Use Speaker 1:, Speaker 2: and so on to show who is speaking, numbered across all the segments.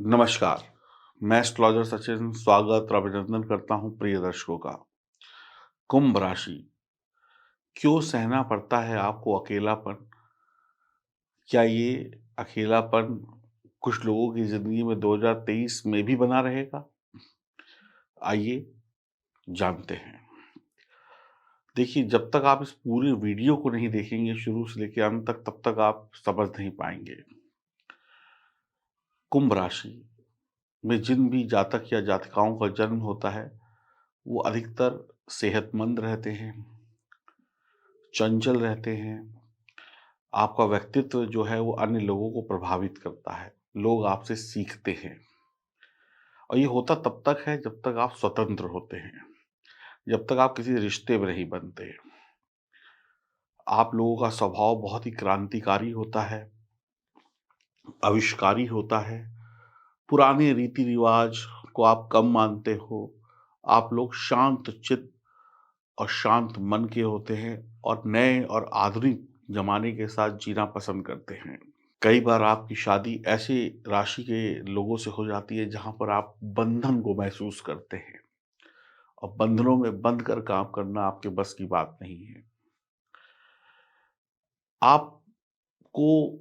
Speaker 1: नमस्कार, मैं एस्ट्रोलॉजर सचिन स्वागत और अभिनंदन करता हूँ प्रिय दर्शकों का। कुंभ राशि, क्यों सहना पड़ता है आपको अकेलापन? क्या ये अकेलापन कुछ लोगों की ज़िंदगी में 2023 में भी बना रहेगा? आइए जानते हैं। देखिए, जब तक आप इस पूरे वीडियो को नहीं देखेंगे शुरू से लेके अंत तक, तब तक आप समझ नहीं पाएँगे। कुंभ राशि में जिन भी जातक या जातिकाओं का जन्म होता है, वो अधिकतर सेहतमंद रहते हैं, चंचल रहते हैं। आपका व्यक्तित्व जो है वो अन्य लोगों को प्रभावित करता है। लोग आपसे सीखते हैं और ये होता तब तक है जब तक आप स्वतंत्र होते हैं, जब तक आप किसी रिश्ते में नहीं बनते। आप लोगों का स्वभाव बहुत ही क्रांतिकारी होता है, आविष्कारी होता है। पुराने रीति-रिवाज को आप कम मानते हो। आप लोग शांत चित्त और शांत मन के होते हैं और नए और आधुनिक ज़माने के साथ जीना पसंद करते हैं। कई बार आपकी शादी ऐसी राशि के लोगों से हो जाती है जहाँ पर आप बंधन को महसूस करते हैं और बंधनों में बंध कर काम करना आपके बस की बात नहीं है। आपको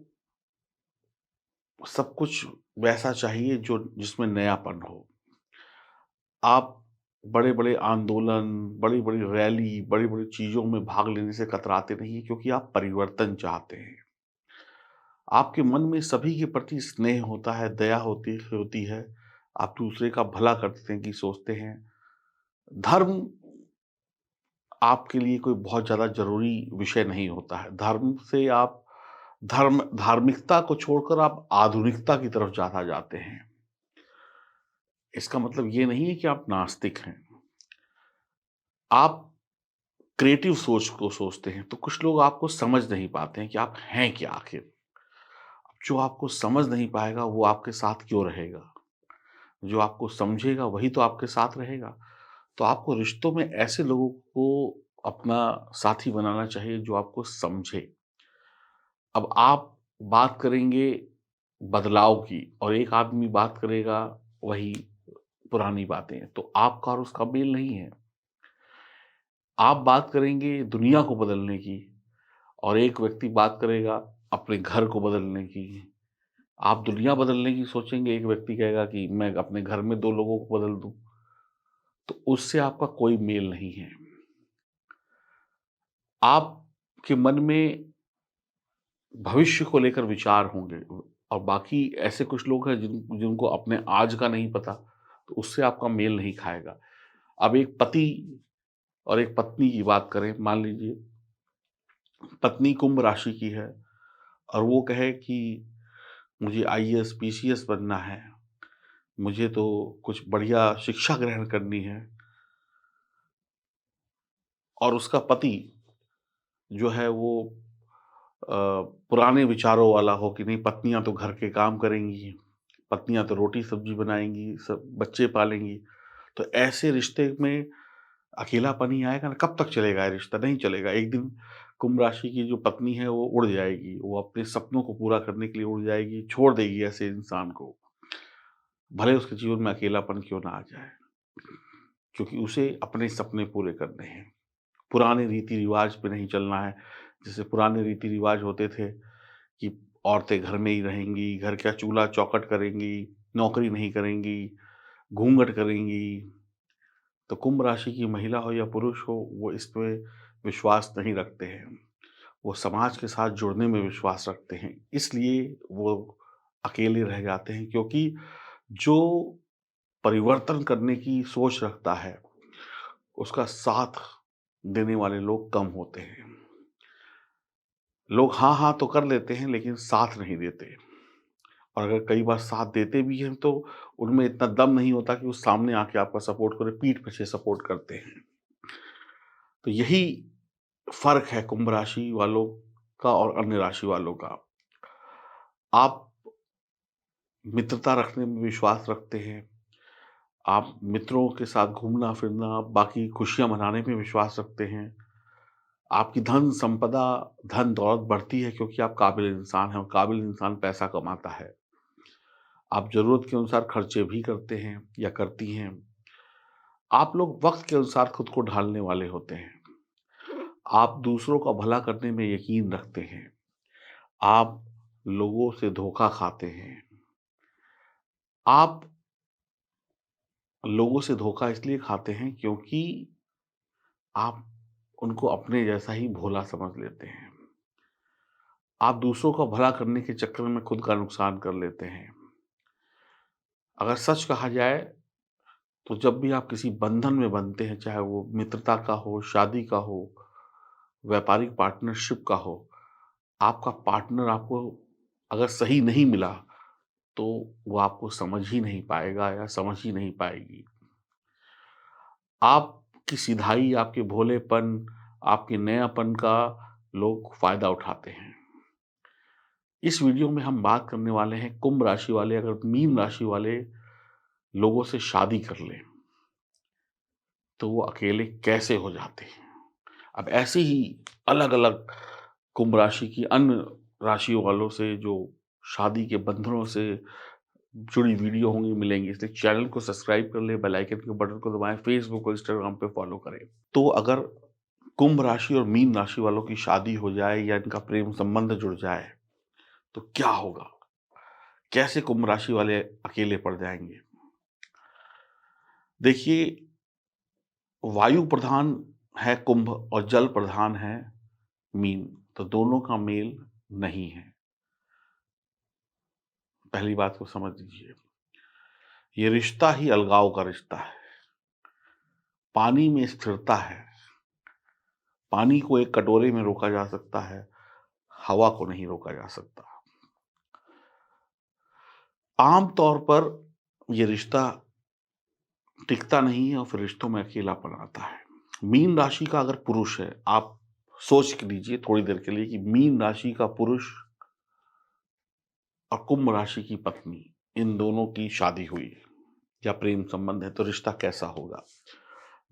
Speaker 1: सब कुछ वैसा चाहिए जो जिसमें नयापन हो। आप बड़े-बड़े आंदोलन, बड़ी-बड़ी रैली, बड़ी-बड़ी चीज़ों में भाग लेने से कतराते नहीं हैं क्योंकि आप परिवर्तन चाहते हैं। आपके मन में सभी के प्रति स्नेह होता है, दया होती होती है। आप दूसरे का भला करने की सोचते हैं। धर्म आपके लिए कोई बहुत ज़्यादा ज़रूरी विषय नहीं होता है। धर्म से आप धार्मिकता को छोड़कर आप आधुनिकता की तरफ ज़्यादा जाते हैं। इसका मतलब ये नहीं है कि आप नास्तिक हैं। आप क्रिएटिव सोच को सोचते हैं, तो कुछ लोग आपको समझ नहीं पाते हैं कि आप हैं क्या आखिर? जो आपको समझ नहीं पाएगा, वो आपके साथ क्यों रहेगा? जो आपको समझेगा, वही तो आपके साथ रहेगा। तो आपको रिश्तों में ऐसे लोगों को अपना साथी बनाना चाहिए जो आपको समझे। अब आप बात करेंगे बदलाव की और एक आदमी बात करेगा वही पुरानी बातें, तो आपका और उसका मेल नहीं है। आप बात करेंगे दुनिया को बदलने की और एक व्यक्ति बात करेगा अपने घर को बदलने की। आप दुनिया बदलने की सोचेंगे, एक व्यक्ति कहेगा कि मैं अपने घर में 2 लोगों को बदल दूँ, तो उससे आपका कोई मेल नहीं है। आपके मन में भविष्य को लेकर विचार होंगे और बाकी ऐसे कुछ लोग हैं जिनको अपने आज का नहीं पता, तो उससे आपका मेल नहीं खाएगा। अब एक पति और एक पत्नी की बात करें, मान लीजिए पत्नी कुंभ राशि की है और वो कहे कि मुझे आईएएस, पीसीएस बनना है, मुझे तो कुछ बढ़िया शिक्षा ग्रहण करनी है और उसका पति जो है वो पुराने विचारों वाला हो कि नहीं पत्नियाँ तो घर के काम करेंगी, पत्नियाँ तो रोटी-सब्ज़ी बनाएँगी, सब बच्चे पालेंगी। तो ऐसे रिश्ते में अकेलापन ही आएगा ना, कब तक चलेगा ये रिश्ता? नहीं चलेगा। एक दिन कुंभ राशि की जो पत्नी है वो उड़ जाएगी, वो अपने सपनों को पूरा करने के लिए उड़ जाएगी, छोड़ देगी ऐसे इंसान को। भले उसके जीवन में अकेलापन क्यों ना आ जाए, क्योंकि उसे अपने सपने पूरे करने हैं। पुराने रीति-रिवाज पे नहीं चलना है। जैसे पुराने रीति-रिवाज होते थे कि औरतें घर में ही रहेंगी, घर का चूल्हा-चौखट करेंगी, नौकरी नहीं करेंगी, घूँघट करेंगी। तो कुंभ राशि की महिला हो या पुरुष हो, वो इस पे विश्वास नहीं रखते हैं। वो समाज के साथ जुड़ने में विश्वास रखते हैं। इसलिए वो अकेले रह जाते हैं क्योंकि जो परिवर्तन करने की सोच रखता है, उसका साथ देने वाले लोग कम होते हैं। लोग हाँ, हाँ तो कर लेते हैं लेकिन साथ नहीं देते और अगर कई बार साथ देते भी हैं तो उनमें इतना दम नहीं होता कि वो सामने आके आपका सपोर्ट करें, पीठ पीछे सपोर्ट करते हैं। तो यही फ़र्क है कुंभ राशि वालों का और अन्य राशि वालों का। आप मित्रता रखने में विश्वास रखते हैं, आप मित्रों के साथ घूमना-फिरना, बाकी खुशियाँ मनाने में विश्वास रखते हैं। आपकी धन-संपदा, धन-दौलत बढ़ती है क्योंकि आप काबिल इंसान हैं और काबिल इंसान पैसा कमाता है। आप ज़रूरत के अनुसार खर्चे भी करते हैं या करती हैं। आप लोग वक़्त के अनुसार खुद को ढालने वाले होते हैं। आप दूसरों का भला करने में यकीन रखते हैं। आप लोगों से धोखा खाते हैं। आप लोगों से धोखा इसलिए खाते हैं क्योंकि आप उनको अपने जैसा ही भोला समझ लेते हैं। आप दूसरों का भला करने के चक्कर में खुद का नुकसान कर लेते हैं। अगर सच कहा जाए तो जब भी आप किसी बंधन में बंधते हैं, चाहे वो मित्रता का हो, शादी का हो, व्यापारिक पार्टनरशिप का हो, आपका पार्टनर आपको अगर सही नहीं मिला, तो वो आपको समझ ही नहीं पाएगा या समझ ही नहीं पाएगी। आपकी सिधाई, आपके भोलेपन, आपके नयापन का लोग फ़ायदा उठाते हैं। इस वीडियो में हम बात करने वाले हैं कुंभ राशि वाले अगर मीन राशि वाले लोगों से शादी कर लें, तो वो अकेले कैसे हो जाते हैं। अब ऐसे ही अलग-अलग कुंभ राशि की अन्य राशियों वालों से जो शादी के बंधनों से जुड़ी वीडियो होंगी मिलेंगी, इसलिए चैनल को सब्सक्राइब कर लें, बेल आइकन के बटन को दबाएँ, फेसबुक और इंस्टाग्राम पे फॉलो करें। तो अगर कुंभ राशि और मीन राशि वालों की शादी हो जाए या इनका प्रेम संबंध जुड़ जाए, तो क्या होगा? कैसे कुंभ राशि वाले अकेले पड़ जाएँगे? देखिए, वायु प्रधान है कुंभ और जल प्रधान है मीन, तो दोनों का मेल नहीं है। पहली बात को समझ लीजिए। ये रिश्ता ही अलगाव का रिश्ता है। पानी में स्थिरता है। पानी को एक कटोरे में रोका जा सकता है, हवा को नहीं रोका जा सकता। आम तौर पर ये रिश्ता टिकता नहीं है और फिर रिश्तों में अकेलापन आता है। मीन राशि का अगर पुरुष है, आप सोच के लीजिए थोड़ी देर के लिए कि मीन राशि का पुरुष और कुंभ राशि की पत्नी, इन दोनों की शादी हुई है या प्रेम संबंध है, तो रिश्ता कैसा होगा?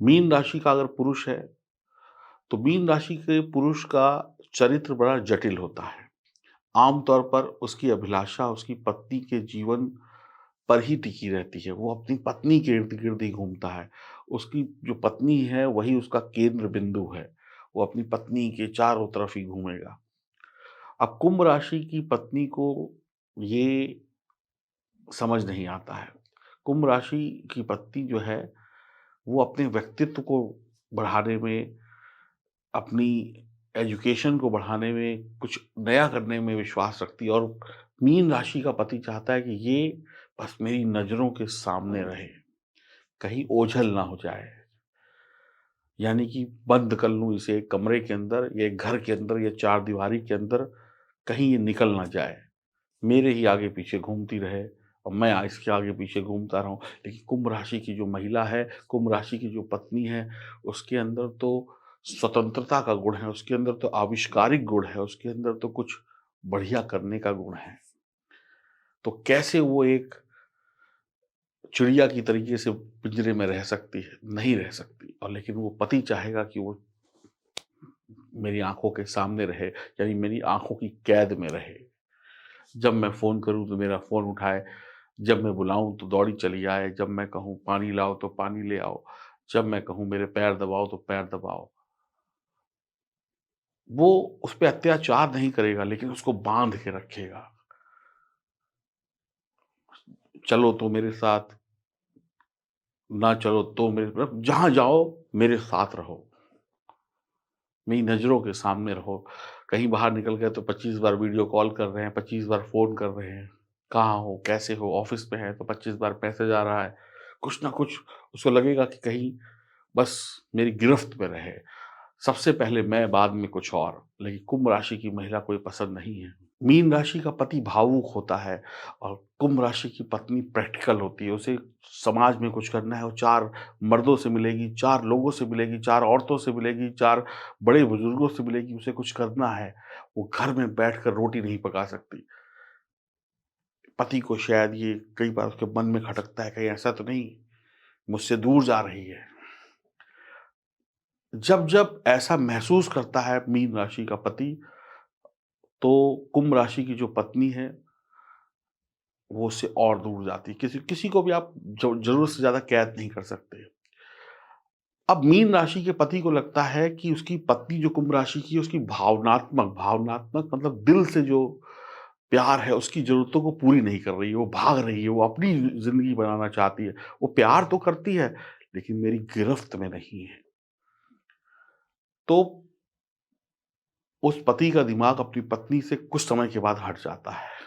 Speaker 1: मीन राशि का अगर पुरुष है, तो मीन राशि के पुरुष का चरित्र बड़ा जटिल होता है। आमतौर पर उसकी अभिलाषा उसकी पत्नी के जीवन पर ही टिकी रहती है। वो अपनी पत्नी के इर्द-गिर्द ही घूमता है। उसकी जो पत्नी है वही उसका केंद्र बिंदु है। वो अपनी पत्नी के चारों तरफ ही घूमेगा। अब कुंभ राशि की पत्नी को ये समझ नहीं आता है। कुंभ राशि की पत्नी जो है, वो अपने व्यक्तित्व को बढ़ाने में, अपनी एजुकेशन को बढ़ाने में, कुछ नया करने में विश्वास रखती है और मीन राशि का पति चाहता है कि ये बस मेरी नज़रों के सामने रहे, कहीं ओझल ना हो जाए। यानी कि बंद कर लूँ इसे एक कमरे के अंदर या एक घर के अंदर या चारदीवारी के अंदर, कहीं ये निकल ना जाए। मेरे ही आगे-पीछे घूमती रहे और मैं इसके आगे-पीछे घूमता रहूँ। लेकिन कुंभ राशि की जो महिला है, कुंभ राशि की जो पत्नी है, उसके अंदर तो स्वतंत्रता का गुण है, उसके अंदर तो आविष्कारिक गुण है, उसके अंदर तो कुछ बढ़िया करने का गुण है। तो कैसे वो एक चिड़िया की तरीके से पिंजरे में रह सकती है? नहीं रह सकती और लेकिन वो पति चाहेगा कि वो मेरी आँखों के सामने रहे, यानी मेरी आँखों की कैद में रहे। जब मैं फ़ोन करूँ तो मेरा फ़ोन उठाए, जब मैं बुलाऊँ तो दौड़ी चली आए, जब मैं कहूँ पानी लाओ तो पानी ले आओ, जब मैं कहूँ मेरे पैर दबाओ तो पैर दबाओ। वो उस पे अत्याचार नहीं करेगा लेकिन उसको बाँध के रखेगा। चलो तो मेरे साथ, ना चलो तो मेरे मतलब जहाँ जाओ मेरे साथ रहो, मेरी नज़रों के सामने रहो। कहीं बाहर निकल गए तो 25 बार वीडियो कॉल कर रहे हैं, 25 बार फ़ोन कर रहे हैं। कहाँ हो? कैसे हो? ऑफ़िस में हैं तो 25 बार मैसेज आ रहा है। कुछ ना कुछ उसको लगेगा कि कहीं बस मेरी गिरफ्त में रहे। सबसे पहले मैं, बाद में कुछ और। लेकिन कुंभ राशि की महिला को ये पसंद नहीं है। मीन राशि का पति भावुक होता है और कुंभ राशि की पत्नी प्रैक्टिकल होती है। उसे समाज में कुछ करना है, वो 4 मर्दों से मिलेगी, 4 लोगों से मिलेगी, 4 औरतों से मिलेगी, 4 बड़े बुजुर्गों से मिलेगी, उसे कुछ करना है। वो घर में बैठकर रोटी नहीं पका सकती। पति को शायद ये कई बार उसके मन में खटकता है, कहीं ऐसा तो नहीं मुझसे दूर जा रही है। जब-जब ऐसा महसूस करता है मीन राशि का पति, तो कुंभ राशि की जो पत्नी है, वो उससे और दूर जाती है। किसी किसी को भी आप ज़रूरत से ज़्यादा कैद नहीं कर सकते। अब मीन राशि के पति को लगता है कि उसकी पत्नी जो कुंभ राशि की है, उसकी भावनात्मक भावनात्मक मतलब दिल से जो प्यार है, उसकी ज़रूरतों को पूरी नहीं कर रही है, वो भाग रही है, वो अपनी ज़िंदगी बनाना चाहती है। वो प्यार तो करती है, लेकिन मेरी गिरफ्त में नहीं है। तो उस पति का दिमाग अपनी पत्नी से कुछ समय के बाद हट जाता है।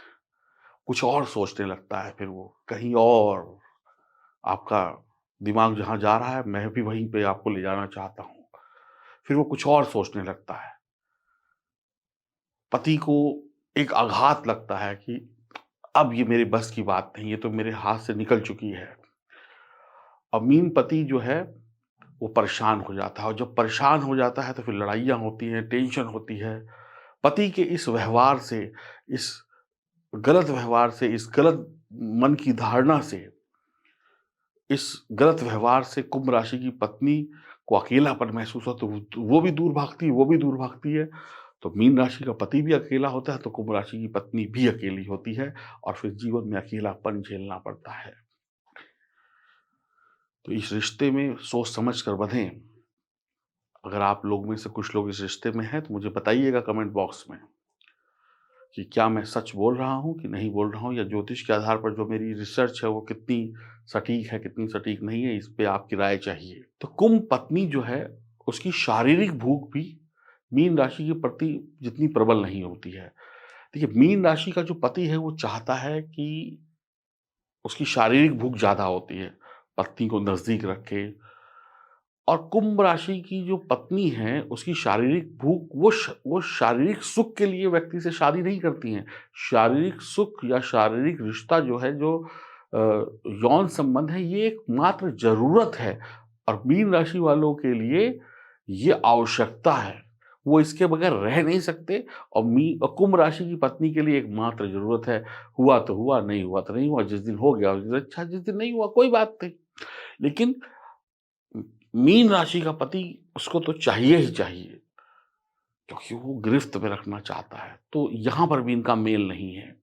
Speaker 1: कुछ और सोचने लगता है फिर वो, कहीं और। आपका दिमाग जहाँ जा रहा है, मैं भी वहीं पे आपको ले जाना चाहता हूँ। फिर वो कुछ और सोचने लगता है। पति को एक आघात लगता है कि अब ये मेरे बस की बात नहीं, ये तो मेरे हाथ से निकल चुकी है। मीन पति जो है, वो परेशान हो जाता है और जब परेशान हो जाता है तो फिर लड़ाइयाँ होती हैं, टेंशन होती है। पति के इस व्यवहार से, इस गलत व्यवहार से, इस गलत मन की धारणा से, इस गलत व्यवहार से कुंभ राशि की पत्नी को अकेलापन महसूस होता है, तो वो भी दूर भागती है, वो भी दूर भागती है। तो मीन राशि का पति भी अकेला होता है, तो कुंभ राशि की पत्नी भी अकेली होती है और फिर जीवन में अकेलापन झेलना पड़ता है। तो इस रिश्ते में सोच समझ कर बंधें। अगर आप लोग में से कुछ लोग इस रिश्ते में हैं, तो मुझे बताइएगा कमेंट बॉक्स में कि क्या मैं सच बोल रहा हूँ कि नहीं बोल रहा हूँ, या ज्योतिष के आधार पर जो मेरी रिसर्च है वो कितनी सटीक है, कितनी सटीक नहीं है, इस पे आपकी राय चाहिए। तो कुंभ पत्नी जो है, उसकी शारीरिक भूख भी मीन राशि के प्रति जितनी प्रबल नहीं होती है। देखिए, मीन राशि का जो पति है वो चाहता है कि उसकी शारीरिक भूख ज़्यादा होती है, पत्नी को नज़दीक रखे। और कुंभ राशि की जो पत्नी है, उसकी शारीरिक भूख, वो शारीरिक सुख के लिए व्यक्ति से शादी नहीं करती हैं। शारीरिक सुख या शारीरिक रिश्ता जो है, जो यौन संबंध है, ये एकमात्र ज़रूरत है और मीन राशि वालों के लिए ये आवश्यकता है। वो इसके बगैर रह नहीं सकते और कुंभ राशि की पत्नी के लिए एकमात्र ज़रूरत है, हुआ तो हुआ, नहीं हुआ तो नहीं हुआ, जिस दिन हो गया उस दिन अच्छा, जिस दिन नहीं हुआ कोई बात नहीं। लेकिन मीन राशि का पति, उसको तो चाहिए ही चाहिए, क्योंकि वो गिरफ्त में रखना चाहता है। तो यहाँ पर भी इनका मेल नहीं है।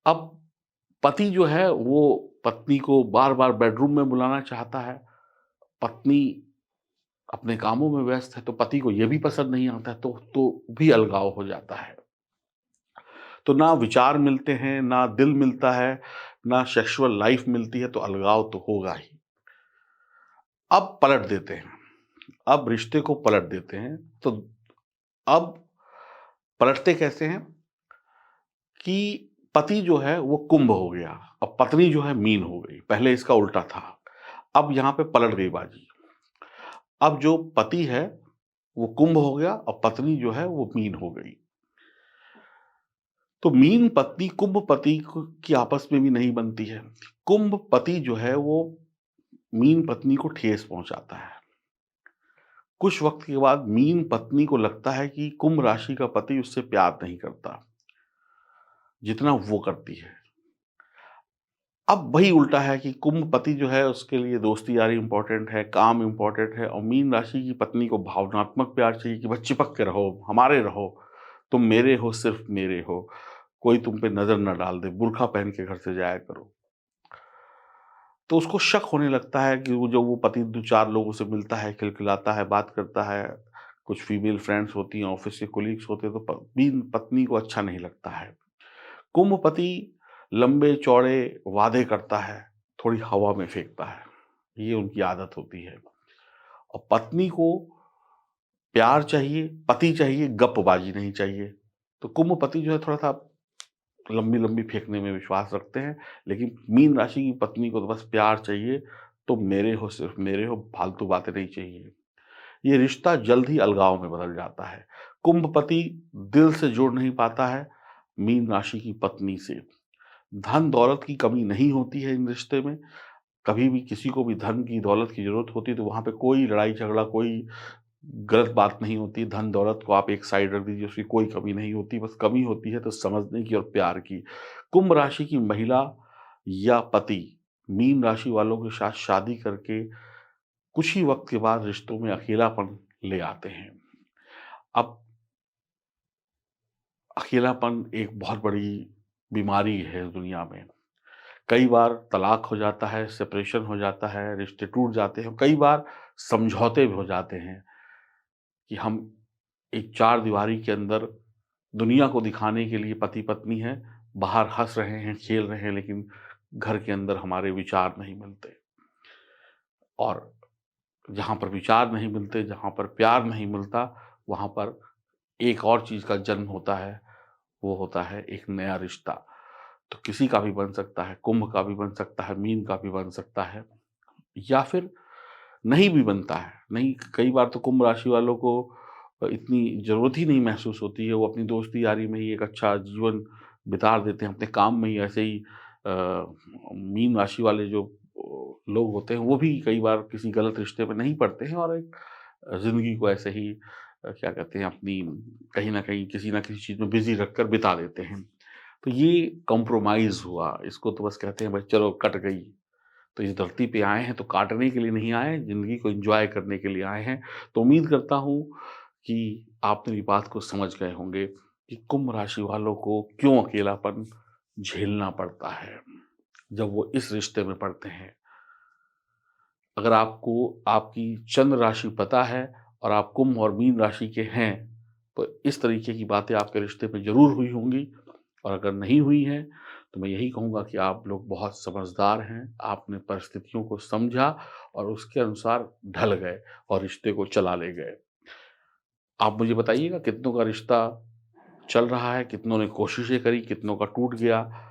Speaker 1: अब पति जो है वो पत्नी को बार-बार बेडरूम में बुलाना चाहता है। पत्नी अपने कामों में व्यस्त है, तो पति को ये भी पसंद नहीं आता है, तो भी अलगाव हो जाता है। तो ना विचार मिलते हैं, ना दिल मिलता है, ना सेक्सुअल लाइफ मिलती है, तो अलगाव तो होगा ही। अब पलट देते हैं, अब रिश्ते को पलट देते हैं। तो अब पलटते कैसे हैं कि पति जो है वो कुंभ हो गया, अब पत्नी जो है मीन हो गई। पहले इसका उल्टा था, अब यहाँ पे पलट गई बाजी। अब जो पति है वो कुंभ हो गया और पत्नी जो है वो मीन हो गई। तो मीन पत्नी कुंभ पति की आपस में भी नहीं बनती है। कुंभ पति जो है वो मीन पत्नी को ठेस पहुंचाता है। कुछ वक्त के बाद मीन पत्नी को लगता है कि कुंभ राशि का पति उससे प्यार नहीं करता जितना वो करती है। अब वही उल्टा है कि कुंभ पति जो है उसके लिए दोस्ती यारी इंपॉर्टेंट है, काम इंपॉर्टेंट है और मीन राशि की पत्नी को भावनात्मक प्यार चाहिए कि बस चिपक के रहो, हमारे रहो, तुम मेरे हो, सिर्फ मेरे हो, कोई तुम पे नजर ना डाल दे, बुर्का पहन के घर से जाया करो। तो उसको शक होने लगता है कि वो जब वो पति 2-4 लोगों से मिलता है, खिलखिलाता है, बात करता है, कुछ फीमेल फ्रेंड्स होती हैं, ऑफिस के कोलीग्स होते हैं, तो मीन पत्नी को अच्छा नहीं लगता है। कुंभ पति लंबे चौड़े वादे करता है, थोड़ी हवा में फेंकता है, ये उनकी आदत होती है। और पत्नी को प्यार चाहिए, पति चाहिए, गपबाजी नहीं चाहिए। तो कुंभ पति जो है थोड़ा-सा लंबी लंबी फेंकने में विश्वास रखते हैं, लेकिन मीन राशि की पत्नी को तो बस प्यार चाहिए, तुम मेरे हो, सिर्फ मेरे हो, फालतू बातें नहीं चाहिए। ये रिश्ता जल्द ही अलगाव में बदल जाता है। कुंभ पति दिल से जुड़ नहीं पाता है मीन राशि की पत्नी से। धन दौलत की कमी नहीं होती है इन रिश्ते में। कभी भी किसी को भी धन की दौलत की जरूरत होती है तो वहां पे कोई लड़ाई झगड़ा, कोई गलत बात नहीं होती। धन दौलत को आप एक साइड रख दीजिए, उसकी कोई कमी नहीं होती। बस कमी होती है तो समझने की और प्यार की। कुंभ राशि की महिला या पति मीन राशि वालों के साथ शादी करके कुछ ही वक्त के बाद रिश्तों में अकेलापन ले आते हैं। अब अकेलापन एक बहुत बड़ी बीमारी है इस दुनिया में। कई बार तलाक हो जाता है, सेपरेशन हो जाता है, रिश्ते टूट जाते हैं, कई बार समझौते भी हो जाते हैं कि हम एक चारदीवारी के अंदर दुनिया को दिखाने के लिए पति-पत्नी हैं, बाहर हँस रहे हैं, खेल रहे हैं, लेकिन घर के अंदर हमारे विचार नहीं मिलते। और जहाँ पर विचार नहीं मिलते, जहाँ पर प्यार नहीं मिलता, वहाँ पर एक और चीज़ का जन्म होता है, वो होता है एक नया रिश्ता। तो किसी का भी बन सकता है, कुंभ का भी बन सकता है, मीन का भी बन सकता है, या फिर नहीं भी बनता है। नहीं, कई बार तो कुंभ राशि वालों को इतनी ज़रूरत ही नहीं महसूस होती है, वो अपनी दोस्ती यारी में ही एक अच्छा जीवन बिता देते हैं, अपने काम में ही ऐसे ही। मीन राशि वाले जो लोग होते हैं, वो भी कई बार किसी गलत रिश्ते में नहीं पड़ते हैं और एक ज़िंदगी को ऐसे ही क्या कहते हैं, अपनी कहीं न कहीं किसी न किसी चीज़ में बिज़ी रखकर बिता देते हैं। तो ये कॉम्प्रोमाइज़ हुआ, इसको तो बस कहते हैं भाई चलो कट गई। तो इस धरती पे आए हैं तो काटने के लिए नहीं आए, ज़िंदगी को एन्जॉय करने के लिए आए हैं। तो उम्मीद करता हूँ कि आप मेरी बात को समझ गए होंगे कि कुंभ राशि वालों को क्यों अकेलापन झेलना पड़ता है, जब वो इस रिश्ते में पड़ते हैं। अगर आपको आपकी चंद्र राशि पता है और आप कुंभ और मीन राशि के हैं, तो इस तरीके की बातें आपके रिश्ते में ज़रूर हुई होंगी। और अगर नहीं हुई हैं, तो मैं यही कहूँगा कि आप लोग बहुत समझदार हैं, आपने परिस्थितियों को समझा और उसके अनुसार ढल गए और रिश्ते को चला ले गए। आप मुझे बताइएगा कितनों का रिश्ता चल रहा है, कितनों ने कोशिशें करी, कितनों का टूट गया?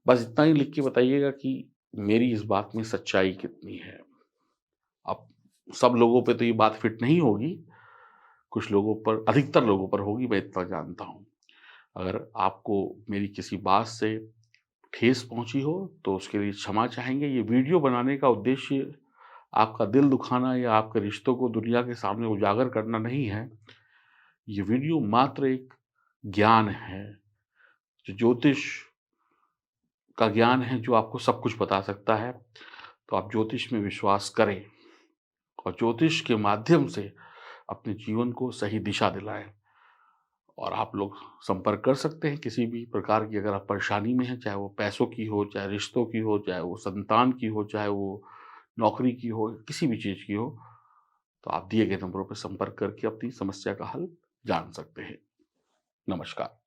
Speaker 1: बस इतना ही लिख के बताइएगा कि मेरी इस बात में सच्चाई कितनी है। अब सब लोगों पे तो ये बात फिट नहीं होगी, कुछ लोगों पर, अधिकतर लोगों पर होगी, मैं इतना जानता हूँ। अगर आपको मेरी किसी बात से ठेस पहुँची हो, तो उसके लिए क्षमा चाहेंगे। ये वीडियो बनाने का उद्देश्य आपका दिल दुखाना या आपके रिश्तों को दुनिया के सामने उजागर करना नहीं है। ये वीडियो मात्र एक ज्ञान है, जो ज्योतिष का ज्ञान है, जो आपको सब कुछ बता सकता है। तो आप ज्योतिष में विश्वास करें और ज्योतिष के माध्यम से अपने जीवन को सही दिशा दिलाएँ। और आप लोग संपर्क कर सकते हैं किसी भी प्रकार की, अगर आप परेशानी में हैं, चाहे वो पैसों की हो, चाहे रिश्तों की हो, चाहे वो संतान की हो, चाहे वो नौकरी की हो, किसी भी चीज़ की हो, तो आप दिए गए नंबरों पर संपर्क करके अपनी समस्या का हल जान सकते हैं। नमस्कार।